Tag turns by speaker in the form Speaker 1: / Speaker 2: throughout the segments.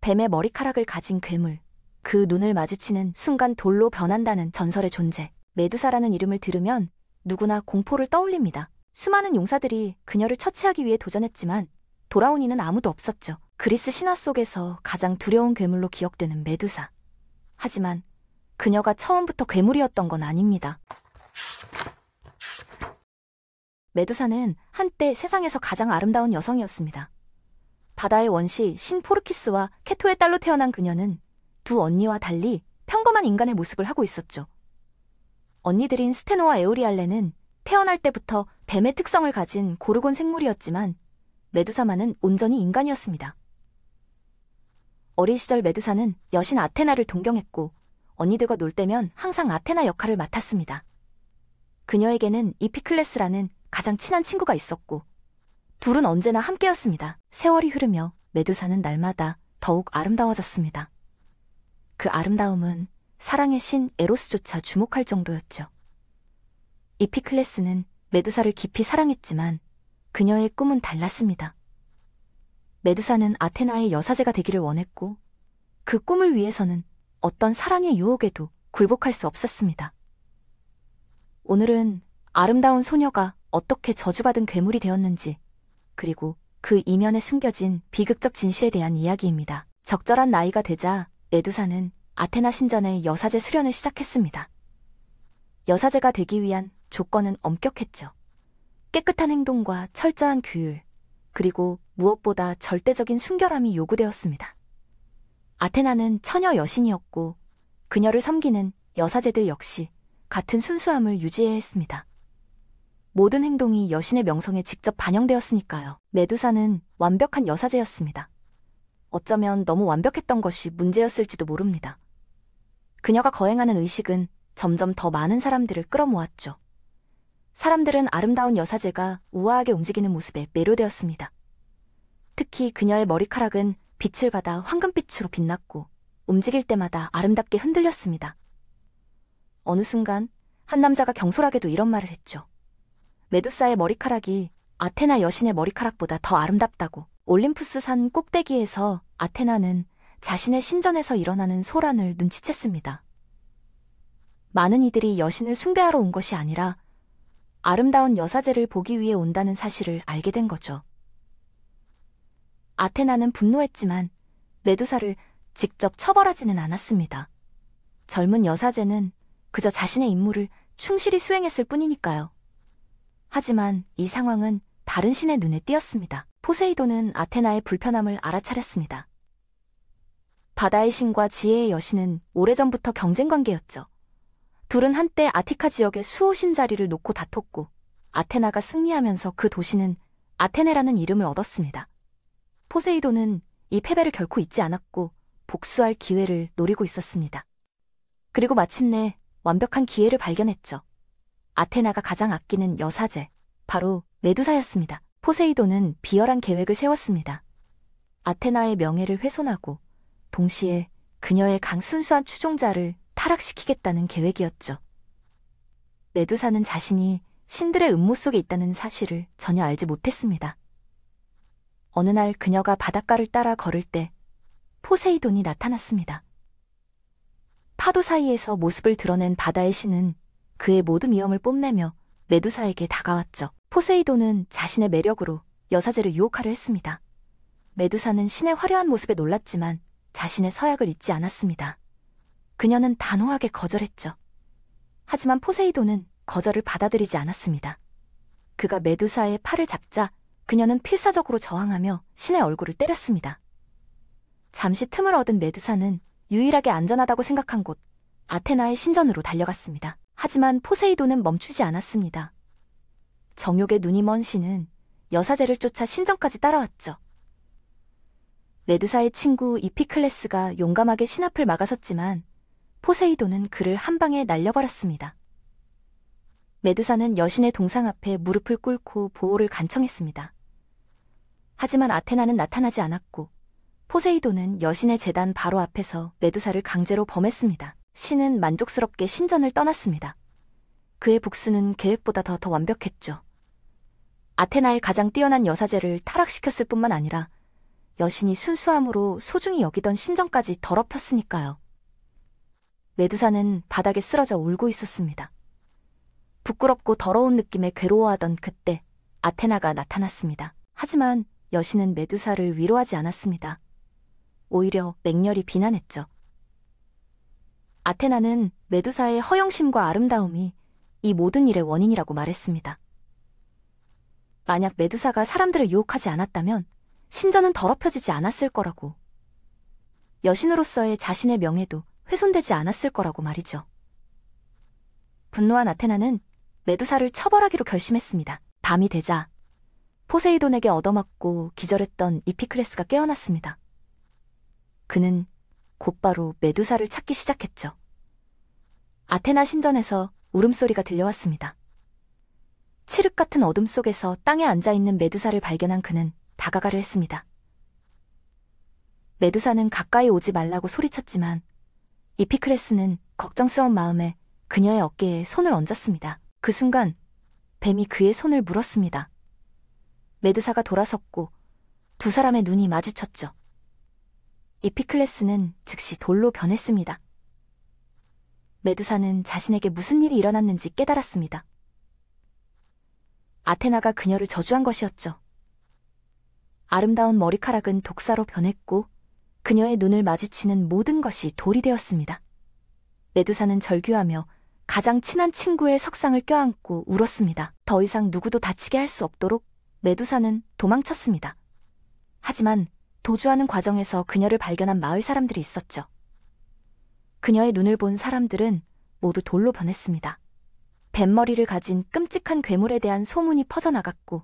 Speaker 1: 뱀의 머리카락을 가진 괴물, 그 눈을 마주치는 순간 돌로 변한다는 전설의 존재, 메두사라는 이름을 들으면 누구나 공포를 떠올립니다. 수많은 용사들이 그녀를 처치하기 위해 도전했지만 돌아온 이는 아무도 없었죠. 그리스 신화 속에서 가장 두려운 괴물로 기억되는 메두사. 하지만 그녀가 처음부터 괴물이었던 건 아닙니다. 메두사는 한때 세상에서 가장 아름다운 여성이었습니다. 바다의 원시 신 포르키스와 케토의 딸로 태어난 그녀는 두 언니와 달리 평범한 인간의 모습을 하고 있었죠. 언니들인 스테노와 에오리알레는 태어날 때부터 뱀의 특성을 가진 고르곤 생물이었지만 메두사만은 온전히 인간이었습니다. 어린 시절 메두사는 여신 아테나를 동경했고 언니들과 놀 때면 항상 아테나 역할을 맡았습니다. 그녀에게는 이피클레스라는 가장 친한 친구가 있었고 둘은 언제나 함께였습니다. 세월이 흐르며 메두사는 날마다 더욱 아름다워졌습니다. 그 아름다움은 사랑의 신 에로스조차 주목할 정도였죠. 이피클레스는 메두사를 깊이 사랑했지만 그녀의 꿈은 달랐습니다. 메두사는 아테나의 여사제가 되기를 원했고 그 꿈을 위해서는 어떤 사랑의 유혹에도 굴복할 수 없었습니다. 오늘은 아름다운 소녀가 어떻게 저주받은 괴물이 되었는지 그리고 그 이면에 숨겨진 비극적 진실에 대한 이야기입니다. 적절한 나이가 되자 메두사는 아테나 신전의 여사제 수련을 시작했습니다. 여사제가 되기 위한 조건은 엄격했죠. 깨끗한 행동과 철저한 규율, 그리고 무엇보다 절대적인 순결함이 요구되었습니다. 아테나는 처녀 여신이었고 그녀를 섬기는 여사제들 역시 같은 순수함을 유지해야 했습니다. 모든 행동이 여신의 명성에 직접 반영되었으니까요. 메두사는 완벽한 여사제였습니다. 어쩌면 너무 완벽했던 것이 문제였을지도 모릅니다. 그녀가 거행하는 의식은 점점 더 많은 사람들을 끌어모았죠. 사람들은 아름다운 여사제가 우아하게 움직이는 모습에 매료되었습니다. 특히 그녀의 머리카락은 빛을 받아 황금빛으로 빛났고 움직일 때마다 아름답게 흔들렸습니다. 어느 순간 한 남자가 경솔하게도 이런 말을 했죠. 메두사의 머리카락이 아테나 여신의 머리카락보다 더 아름답다고. 올림푸스 산 꼭대기에서 아테나는 자신의 신전에서 일어나는 소란을 눈치챘습니다. 많은 이들이 여신을 숭배하러 온 것이 아니라 아름다운 여사제를 보기 위해 온다는 사실을 알게 된 거죠. 아테나는 분노했지만 메두사를 직접 처벌하지는 않았습니다. 젊은 여사제는 그저 자신의 임무를 충실히 수행했을 뿐이니까요. 하지만 이 상황은 다른 신의 눈에 띄었습니다. 포세이돈은 아테나의 불편함을 알아차렸습니다. 바다의 신과 지혜의 여신은 오래전부터 경쟁 관계였죠. 둘은 한때 아티카 지역의 수호신 자리를 놓고 다퉜고 아테나가 승리하면서 그 도시는 아테네라는 이름을 얻었습니다. 포세이돈은 이 패배를 결코 잊지 않았고 복수할 기회를 노리고 있었습니다. 그리고 마침내 완벽한 기회를 발견했죠. 아테나가 가장 아끼는 여사제, 바로 메두사였습니다. 포세이돈은 비열한 계획을 세웠습니다. 아테나의 명예를 훼손하고 동시에 그녀의 강순수한 추종자를 타락시키겠다는 계획이었죠. 메두사는 자신이 신들의 음모 속에 있다는 사실을 전혀 알지 못했습니다. 어느 날 그녀가 바닷가를 따라 걸을 때 포세이돈이 나타났습니다. 파도 사이에서 모습을 드러낸 바다의 신은 그의 모든 위험을 뽐내며 메두사에게 다가왔죠. 포세이돈은 자신의 매력으로 여사제를 유혹하려 했습니다. 메두사는 신의 화려한 모습에 놀랐지만 자신의 서약을 잊지 않았습니다. 그녀는 단호하게 거절했죠. 하지만 포세이돈은 거절을 받아들이지 않았습니다. 그가 메두사의 팔을 잡자 그녀는 필사적으로 저항하며 신의 얼굴을 때렸습니다. 잠시 틈을 얻은 메두사는 유일하게 안전하다고 생각한 곳 아테나의 신전으로 달려갔습니다. 하지만 포세이돈은 멈추지 않았습니다. 정욕의 눈이 먼 신은 여사제를 쫓아 신전까지 따라왔죠. 메두사의 친구 이피클레스가 용감하게 신 앞을 막아섰지만 포세이돈은 그를 한 방에 날려버렸습니다. 메두사는 여신의 동상 앞에 무릎을 꿇고 보호를 간청했습니다. 하지만 아테나는 나타나지 않았고 포세이돈은 여신의 제단 바로 앞에서 메두사를 강제로 범했습니다. 신은 만족스럽게 신전을 떠났습니다. 그의 복수는 계획보다 더 완벽했죠. 아테나의 가장 뛰어난 여사제를 타락시켰을 뿐만 아니라 여신이 순수함으로 소중히 여기던 신전까지 더럽혔으니까요. 메두사는 바닥에 쓰러져 울고 있었습니다. 부끄럽고 더러운 느낌에 괴로워하던 그때 아테나가 나타났습니다. 하지만 여신은 메두사를 위로하지 않았습니다. 오히려 맹렬히 비난했죠. 아테나는 메두사의 허영심과 아름다움이 이 모든 일의 원인이라고 말했습니다. 만약 메두사가 사람들을 유혹하지 않았다면 신전은 더럽혀지지 않았을 거라고. 여신으로서의 자신의 명예도 훼손되지 않았을 거라고 말이죠. 분노한 아테나는 메두사를 처벌하기로 결심했습니다. 밤이 되자 포세이돈에게 얻어맞고 기절했던 이피클레스가 깨어났습니다. 그는 곧바로 메두사를 찾기 시작했죠. 아테나 신전에서 울음소리가 들려왔습니다. 칠흑 같은 어둠 속에서 땅에 앉아있는 메두사를 발견한 그는 다가가려 했습니다. 메두사는 가까이 오지 말라고 소리쳤지만 이피클레스는 걱정스러운 마음에 그녀의 어깨에 손을 얹었습니다. 그 순간 뱀이 그의 손을 물었습니다. 메두사가 돌아섰고 두 사람의 눈이 마주쳤죠. 이피클레스는 즉시 돌로 변했습니다. 메두사는 자신에게 무슨 일이 일어났는지 깨달았습니다. 아테나가 그녀를 저주한 것이었죠. 아름다운 머리카락은 독사로 변했고 그녀의 눈을 마주치는 모든 것이 돌이 되었습니다. 메두사는 절규하며 가장 친한 친구의 석상을 껴안고 울었습니다. 더 이상 누구도 다치게 할 수 없도록 메두사는 도망쳤습니다. 하지만 도주하는 과정에서 그녀를 발견한 마을 사람들이 있었죠. 그녀의 눈을 본 사람들은 모두 돌로 변했습니다. 뱀머리를 가진 끔찍한 괴물에 대한 소문이 퍼져나갔고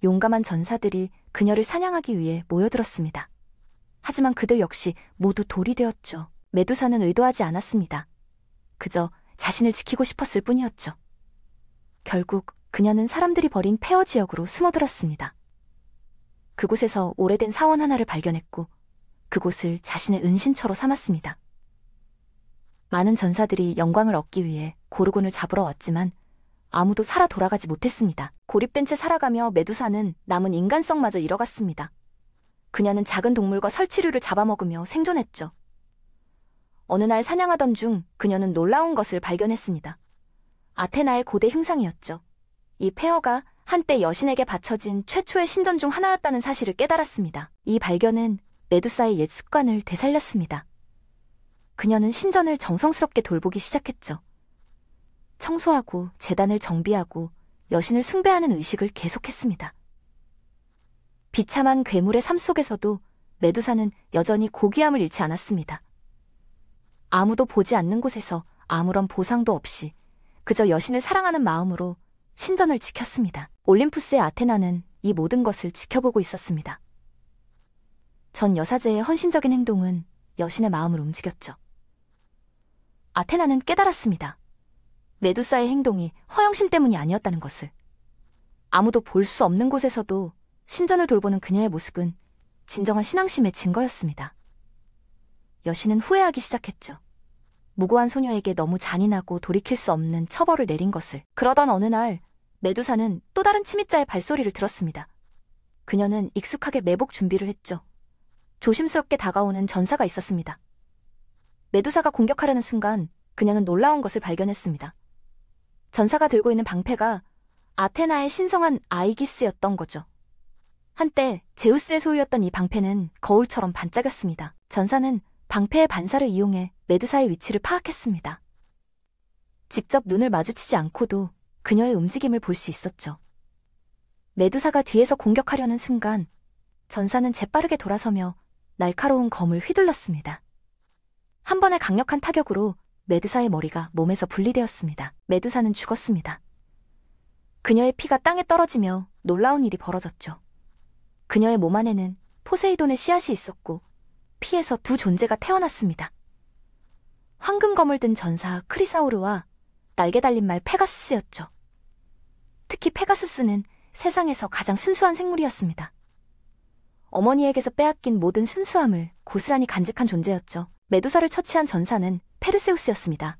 Speaker 1: 용감한 전사들이 그녀를 사냥하기 위해 모여들었습니다. 하지만 그들 역시 모두 돌이 되었죠. 메두사는 의도하지 않았습니다. 그저 자신을 지키고 싶었을 뿐이었죠. 결국 그녀는 사람들이 버린 폐허 지역으로 숨어들었습니다. 그곳에서 오래된 사원 하나를 발견했고 그곳을 자신의 은신처로 삼았습니다. 많은 전사들이 영광을 얻기 위해 고르곤을 잡으러 왔지만 아무도 살아 돌아가지 못했습니다. 고립된 채 살아가며 메두사는 남은 인간성마저 잃어갔습니다. 그녀는 작은 동물과 설치류를 잡아먹으며 생존했죠. 어느 날 사냥하던 중 그녀는 놀라운 것을 발견했습니다. 아테나의 고대 흉상이었죠. 이 폐허가 한때 여신에게 바쳐진 최초의 신전 중 하나였다는 사실을 깨달았습니다. 이 발견은 메두사의 옛 습관을 되살렸습니다. 그녀는 신전을 정성스럽게 돌보기 시작했죠. 청소하고 제단을 정비하고 여신을 숭배하는 의식을 계속했습니다. 비참한 괴물의 삶 속에서도 메두사는 여전히 고귀함을 잃지 않았습니다. 아무도 보지 않는 곳에서 아무런 보상도 없이 그저 여신을 사랑하는 마음으로 신전을 지켰습니다. 올림푸스의 아테나는 이 모든 것을 지켜보고 있었습니다. 전 여사제의 헌신적인 행동은 여신의 마음을 움직였죠. 아테나는 깨달았습니다. 메두사의 행동이 허영심 때문이 아니었다는 것을. 아무도 볼 수 없는 곳에서도 신전을 돌보는 그녀의 모습은 진정한 신앙심의 증거였습니다. 여신은 후회하기 시작했죠. 무고한 소녀에게 너무 잔인하고 돌이킬 수 없는 처벌을 내린 것을. 그러던 어느 날 메두사는 또 다른 침입자의 발소리를 들었습니다. 그녀는 익숙하게 매복 준비를 했죠. 조심스럽게 다가오는 전사가 있었습니다. 메두사가 공격하려는 순간 그녀는 놀라운 것을 발견했습니다. 전사가 들고 있는 방패가 아테나의 신성한 아이기스였던 거죠. 한때 제우스의 소유였던 이 방패는 거울처럼 반짝였습니다. 전사는 방패의 반사를 이용해 메두사의 위치를 파악했습니다. 직접 눈을 마주치지 않고도 그녀의 움직임을 볼 수 있었죠. 메두사가 뒤에서 공격하려는 순간 전사는 재빠르게 돌아서며 날카로운 검을 휘둘렀습니다. 한 번의 강력한 타격으로 메두사의 머리가 몸에서 분리되었습니다. 메두사는 죽었습니다. 그녀의 피가 땅에 떨어지며 놀라운 일이 벌어졌죠. 그녀의 몸 안에는 포세이돈의 씨앗이 있었고 피에서 두 존재가 태어났습니다. 황금검을 든 전사 크리사오르와 날개 달린 말 페가수스였죠. 특히 페가수스는 세상에서 가장 순수한 생물이었습니다. 어머니에게서 빼앗긴 모든 순수함을 고스란히 간직한 존재였죠. 메두사를 처치한 전사는 페르세우스였습니다.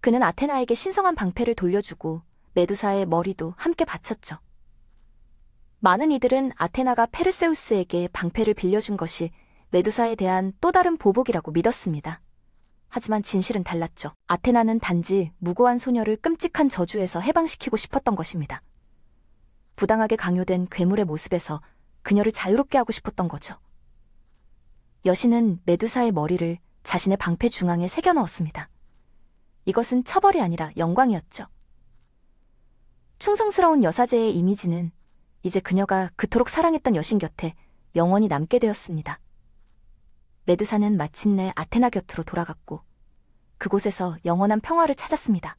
Speaker 1: 그는 아테나에게 신성한 방패를 돌려주고 메두사의 머리도 함께 바쳤죠. 많은 이들은 아테나가 페르세우스에게 방패를 빌려준 것이 메두사에 대한 또 다른 보복이라고 믿었습니다. 하지만 진실은 달랐죠. 아테나는 단지 무고한 소녀를 끔찍한 저주에서 해방시키고 싶었던 것입니다. 부당하게 강요된 괴물의 모습에서 그녀를 자유롭게 하고 싶었던 거죠. 여신은 메두사의 머리를 자신의 방패 중앙에 새겨 넣었습니다. 이것은 처벌이 아니라 영광이었죠. 충성스러운 여사제의 이미지는 이제 그녀가 그토록 사랑했던 여신 곁에 영원히 남게 되었습니다. 메두사는 마침내 아테나 곁으로 돌아갔고 그곳에서 영원한 평화를 찾았습니다.